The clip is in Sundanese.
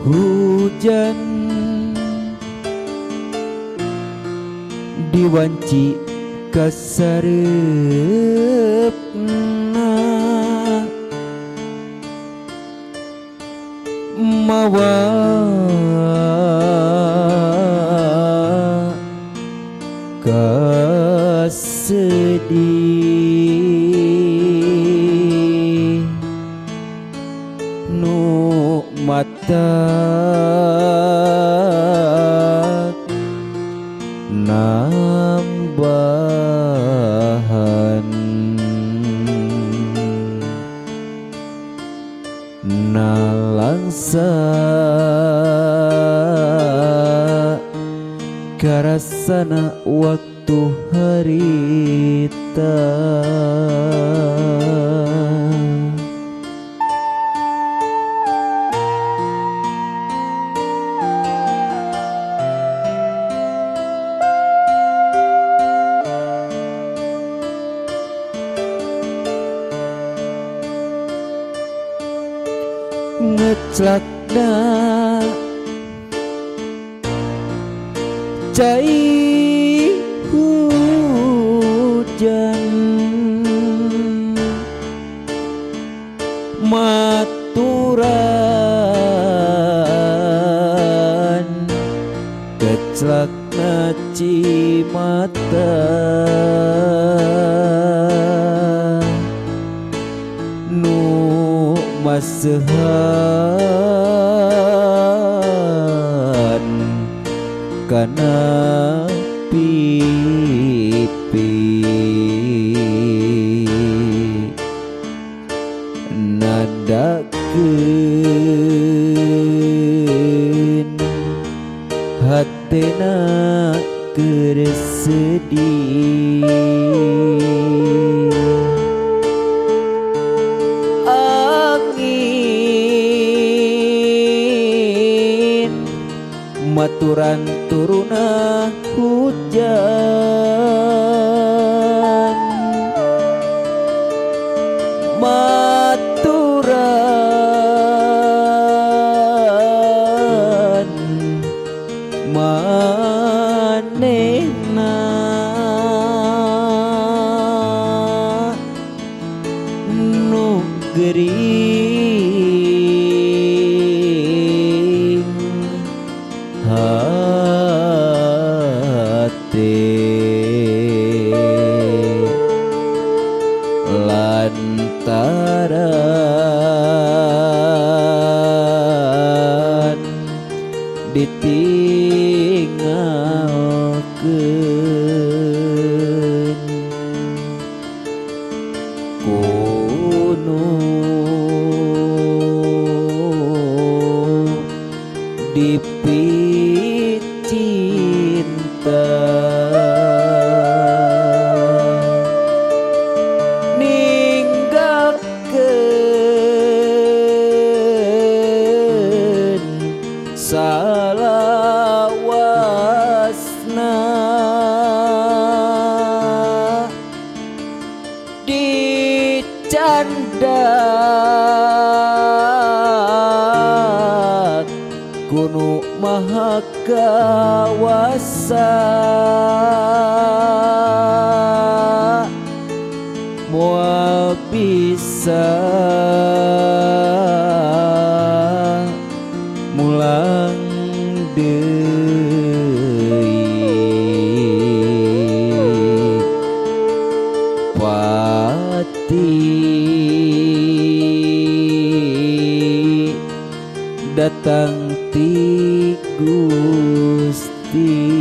hujan diwanci kasareupna mawa kasedih nu matak nambahan nalangsa karasana waktu harita ngeclakna cai hujan maturan keclakna cimata nu masehan kana pipi nadakeun hatena keur sedih angin maturan turuna hujan maturan manehna nu gering hati lantaran ditinggalkeun kuno dipicinta ninggalkeun salawasna dicandak kuno maha kawasa moal bisa mulang deui pati datang ti Gusti